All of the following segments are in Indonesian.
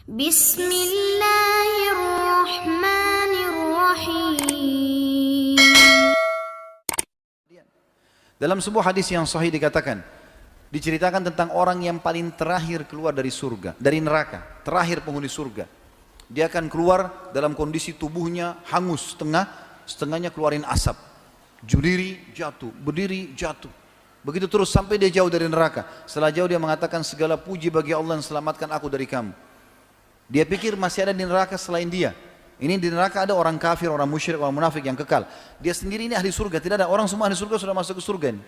Bismillahirrahmanirrahim. Dalam sebuah hadis yang sahih dikatakan, diceritakan tentang orang yang paling terakhir keluar dari surga, dari neraka, terakhir penghuni surga. Dia akan keluar dalam kondisi tubuhnya hangus setengah, setengahnya keluarin asap. Berdiri jatuh. Begitu terus sampai dia jauh dari neraka. Setelah jauh dia mengatakan, segala puji bagi Allah yang selamatkan aku dari kamu. Dia pikir masih ada di neraka selain dia. Ini di neraka ada orang kafir, orang musyrik, orang munafik yang kekal. Dia sendiri ini ahli surga, tidak ada. Orang semua ahli surga sudah masuk ke surga ini.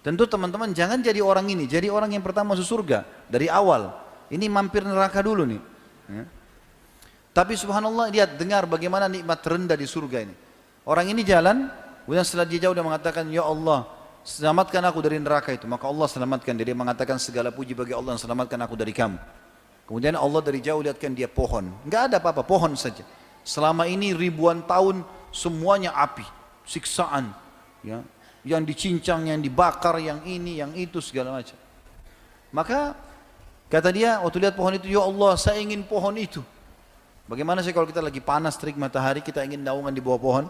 Tentu teman-teman jangan jadi orang ini, jadi orang yang pertama masuk surga dari awal. Ini mampir neraka dulu nih. Ya. Tapi subhanallah lihat, dengar bagaimana nikmat terendah di surga ini. Orang ini jalan, kemudian setelah dia jauh dia mengatakan, ya Allah, selamatkan aku dari neraka itu. Maka Allah selamatkan dia, dia mengatakan segala puji bagi Allah yang selamatkan aku dari kamu. Kemudian Allah dari jauh lihatkan dia pohon, enggak ada apa-apa, pohon saja. Selama ini ribuan tahun semuanya api, siksaan, ya, yang dicincang, yang dibakar, yang ini, yang itu segala macam. Maka kata dia waktu lihat pohon itu, ya Allah saya ingin pohon itu. Bagaimana sih kalau kita lagi panas terik matahari, kita ingin naungan di bawah pohon?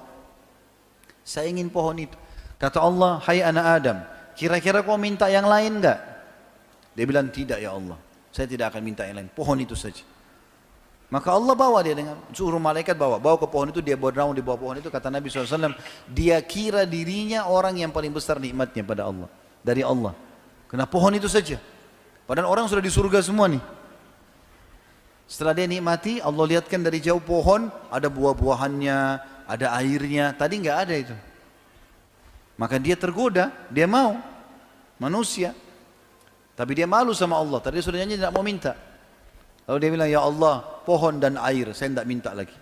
Saya ingin pohon itu. Kata Allah, hai anak Adam, kira-kira kau minta yang lain enggak? Dia bilang, tidak ya Allah, saya tidak akan minta yang lain, pohon itu saja. Maka Allah bawa dia dengan suruh malaikat bawa ke pohon itu, dia bernaung di bawah pohon itu. Kata Nabi SAW, dia kira dirinya orang yang paling besar nikmatnya pada Allah, dari Allah. Karena pohon itu saja. Padahal orang sudah di surga semua nih. Setelah dia nikmati, Allah lihatkan dari jauh pohon, ada buah-buahannya, ada airnya. Tadi nggak ada itu. Maka dia tergoda, dia mau manusia. Tapi dia malu sama Allah. Tadi dia sudah janji tidak mau minta. Lalu dia bilang, ya Allah, pohon dan air, saya tidak minta lagi.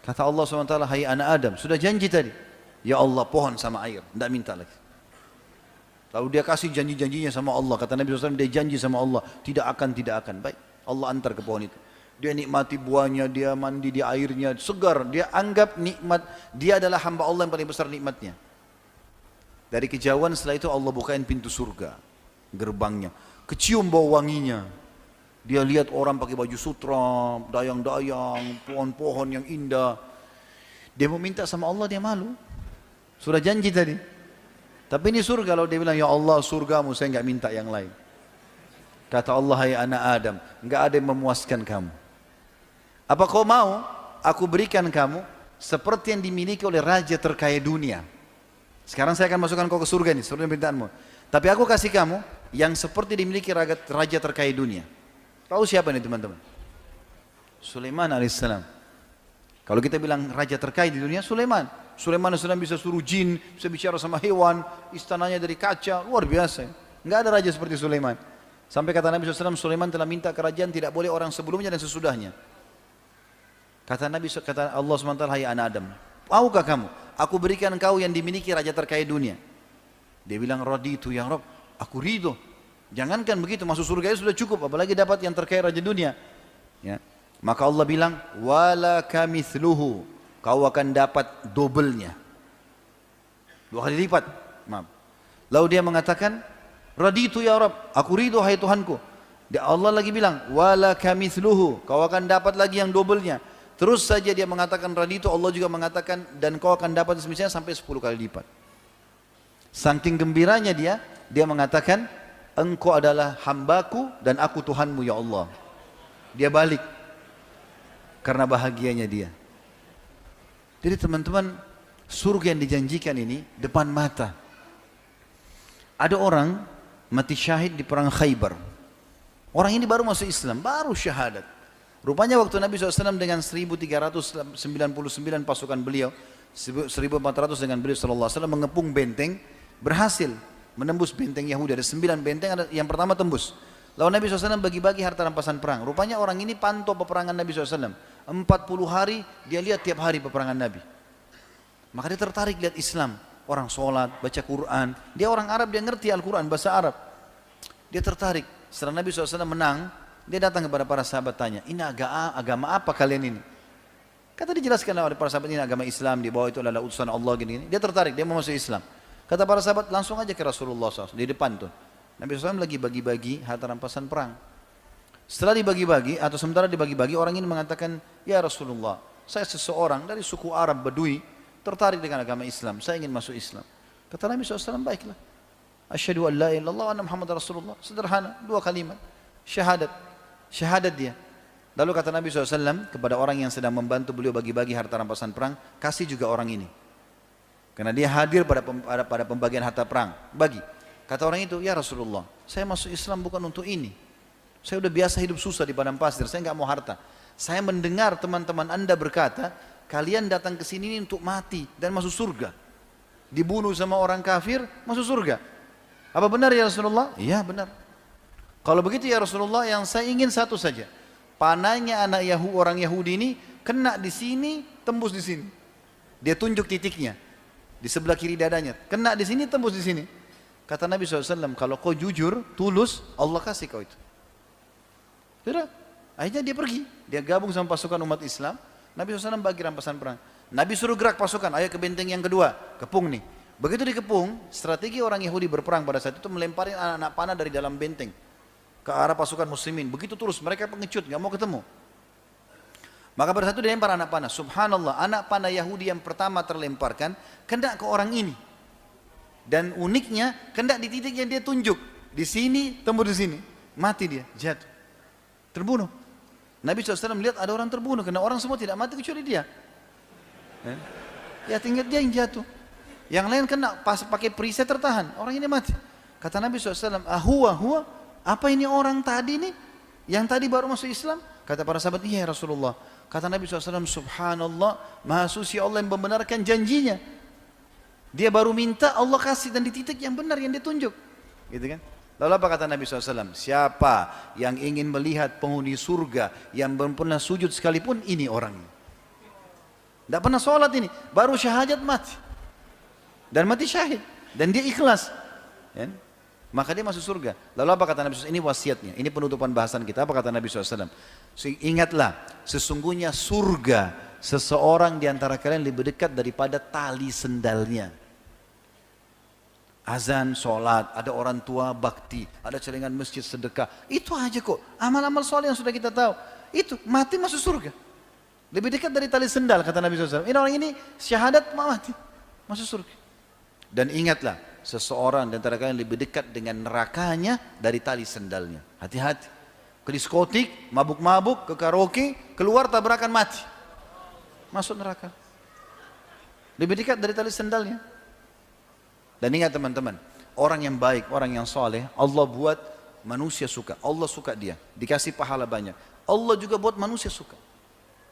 Kata Allah SWT, hai anak Adam, sudah janji tadi. Ya Allah, pohon sama air, tidak minta lagi. Lalu dia kasih janji-janjinya sama Allah. Kata Nabi SAW, dia janji sama Allah, tidak akan. Baik, Allah antar ke pohon itu. Dia nikmati buahnya, dia mandi di airnya, segar. Dia anggap nikmat, dia adalah hamba Allah yang paling besar nikmatnya. Dari kejauhan setelah itu Allah bukain pintu surga, gerbangnya. Kecium bau wanginya. Dia lihat orang pakai baju sutra, dayang-dayang, pohon-pohon yang indah. Dia mau minta sama Allah, dia malu. Sudah janji tadi. Tapi ini surga, kalau dia bilang, ya Allah surgamu, saya enggak minta yang lain. Kata Allah, hai anak Adam, enggak ada yang memuaskan kamu. Apa kau mau aku berikan kamu seperti yang dimiliki oleh raja terkaya dunia? Sekarang saya akan masukkan kau ke surga ini, seperti permintaanmu. Tapi aku kasih kamu yang seperti dimiliki raja terkaya dunia. Tahu siapa ini teman-teman? Sulaiman alaihissalam. Kalau kita bilang raja terkaya di dunia, Sulaiman. Sulaiman alaihissalam bisa suruh jin, bisa bicara sama hewan, istananya dari kaca, luar biasa. Enggak ada raja seperti Sulaiman. Sampai kata Nabi SAW, Sulaiman telah minta kerajaan tidak boleh orang sebelumnya dan sesudahnya. Kata Allah SWT, hai anak Adam, maukah kamu? Aku berikan kau yang dimiliki raja terkaya dunia. Dia bilang, raditu ya Rabb, aku ridho. Jangankan begitu, masuk surga sudah cukup, apalagi dapat yang terkaya raja dunia. Ya. Maka Allah bilang, wala kamithluhu, kau akan dapat dobelnya. 2 kali lipat. Maaf. Lalu dia mengatakan, raditu ya Rabb, aku ridho hai Tuhanku. Allah lagi bilang, wala kamithluhu, kau akan dapat lagi yang dobelnya. Terus saja dia mengatakan raditu, Allah juga mengatakan, dan kau akan dapat semisalnya sampai 10 kali lipat. Saking gembiranya dia mengatakan, engkau adalah hambaku dan aku Tuhanmu ya Allah. Dia balik karena bahagianya dia. Jadi teman-teman, surga yang dijanjikan ini depan mata. Ada orang mati syahid di perang Khaybar. Orang ini baru masuk Islam, baru syahadat. Rupanya waktu Nabi SAW dengan 1399 pasukan beliau, 1400 dengan beliau SAW mengepung benteng, berhasil menembus benteng Yahudi. Ada 9 benteng, yang pertama tembus. Lalu Nabi SAW bagi-bagi harta rampasan perang. Rupanya orang ini pantau peperangan Nabi SAW. 40 hari dia lihat tiap hari peperangan Nabi. Maka dia tertarik lihat Islam. Orang sholat, baca Quran. Dia orang Arab, dia ngerti Al-Quran, bahasa Arab. Dia tertarik. Setelah Nabi SAW menang, dia datang kepada para sahabat tanya, ini agama apa kalian ini? Kata dijelaskan oleh para sahabat, ini agama Islam, di bawah itu adalah utusan Allah gini-gini. Dia tertarik, dia mau masuk Islam. Kata para sahabat, langsung aja ke Rasulullah SAW, di depan tuh. Nabi SAW lagi bagi-bagi harta rampasan perang. Setelah dibagi-bagi atau sementara dibagi-bagi, orang ini mengatakan, ya Rasulullah, saya seseorang dari suku Arab Badui tertarik dengan agama Islam, saya ingin masuk Islam. Kata Nabi SAW, baiklah. Asyhadu an la ilaha illallah wa anna Muhammad Rasulullah. Sederhana, 2 kalimat. Syahadat. Syahadat dia. Lalu kata Nabi SAW kepada orang yang sedang membantu beliau bagi-bagi harta rampasan perang, kasih juga orang ini. Karena dia hadir pada pembagian harta perang. Bagi. Kata orang itu, ya Rasulullah, saya masuk Islam bukan untuk ini. Saya udah biasa hidup susah di padang pasir, saya nggak mau harta. Saya mendengar teman-teman Anda berkata, kalian datang ke sini untuk mati dan masuk surga. Dibunuh sama orang kafir, masuk surga. Apa benar ya Rasulullah? Iya benar. Kalau begitu ya Rasulullah, yang saya ingin satu saja. Panahnya anak orang Yahudi ini kena di sini, tembus di sini. Dia tunjuk titiknya di sebelah kiri dadanya. Kena di sini, tembus di sini. Kata Nabi SAW, kalau kau jujur, tulus, Allah kasih kau itu. Sudah. Akhirnya dia pergi. Dia gabung sama pasukan umat Islam. Nabi SAW bagi rampasan perang. Nabi suruh gerak pasukan, ayo ke benteng yang kedua. Kepung nih. Begitu dikepung, strategi orang Yahudi berperang pada saat itu melemparin anak-anak panah dari dalam benteng ke arah pasukan muslimin. Begitu terus, mereka pengecut, nggak mau ketemu. Maka pada saat itu dilempar anak panah. Subhanallah, anak panah Yahudi yang pertama terlemparkan, kena ke orang ini. Dan uniknya, kena di titik yang dia tunjuk. Di sini, tembus di sini. Mati dia, jatuh. Terbunuh. Nabi SAW melihat ada orang terbunuh, karena orang semua tidak mati kecuali dia. Ya tinggal dia yang jatuh. Yang lain kena pas pakai perisai tertahan, orang ini mati. Kata Nabi SAW, huwa, apa ini orang tadi nih? Yang tadi baru masuk Islam? Kata para sahabat, iya ya Rasulullah. Kata Nabi SAW, subhanallah, maha suci Allah yang membenarkan janjinya. Dia baru minta, Allah kasih dan di titik yang benar yang ditunjuk. Gitu kan? Lalu apa kata Nabi SAW? Siapa yang ingin melihat penghuni surga yang belum pernah sujud sekalipun, ini orangnya. Tidak pernah sholat ini, baru syahadat mati. Dan mati syahid. Dan dia ikhlas. Ya? Maka dia masuk surga. Lalu apa kata Nabi SAW? Ini wasiatnya, ini penutupan bahasan kita. Apa kata Nabi SAW? Ingatlah, sesungguhnya surga seseorang di antara kalian lebih dekat daripada tali sendalnya. Azan, sholat, ada orang tua bakti, ada celengan masjid sedekah. Itu aja kok, amal-amal soleh yang sudah kita tahu. Itu, mati masuk surga. Lebih dekat dari tali sendal, kata Nabi SAW. Ini orang ini syahadat mati, masuk surga. Dan ingatlah, seseorang di antara kalian lebih dekat dengan nerakanya dari tali sendalnya. Hati-hati. Ke diskotik, mabuk-mabuk, ke karaoke, keluar tabrakan mati. Masuk neraka. Lebih dekat dari tali sendalnya. Dan ingat teman-teman, orang yang baik, orang yang soleh, Allah buat manusia suka. Allah suka dia, dikasih pahala banyak. Allah juga buat manusia suka.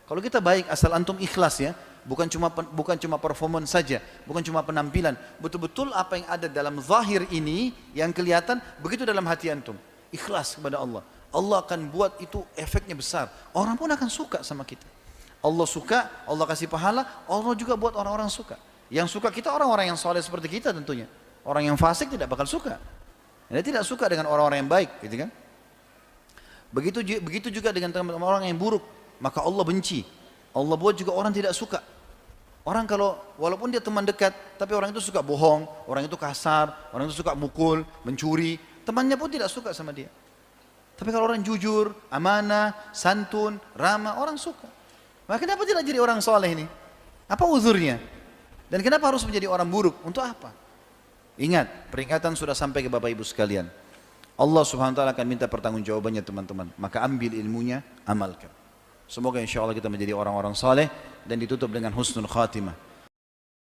Kalau kita baik, asal antum ikhlas ya, bukan cuma performance saja, bukan cuma penampilan. Betul-betul apa yang ada dalam zahir ini, yang kelihatan, begitu dalam hati antum. Ikhlas kepada Allah. Allah akan buat itu efeknya besar. Orang pun akan suka sama kita. Allah suka, Allah kasih pahala, Allah juga buat orang-orang suka. Yang suka kita orang-orang yang soleh seperti kita tentunya. Orang yang fasik tidak bakal suka. Dia tidak suka dengan orang-orang yang baik, gitu kan? Begitu juga dengan teman-teman orang yang buruk, maka Allah benci. Allah buat juga orang tidak suka. Orang kalau walaupun dia teman dekat, tapi orang itu suka bohong, orang itu kasar, orang itu suka mukul, mencuri, temannya pun tidak suka sama dia. Tapi kalau orang jujur, amanah, santun, ramah, orang suka. Maka kenapa tidak jadi orang soleh ini? Apa uzurnya? Dan kenapa harus menjadi orang buruk? Untuk apa? Ingat, peringatan sudah sampai ke Bapak Ibu sekalian. Allah Subhanahu wa taala akan minta pertanggungjawabannya teman-teman. Maka ambil ilmunya, amalkan. Semoga insya Allah kita menjadi orang-orang saleh dan ditutup dengan husnul khatimah.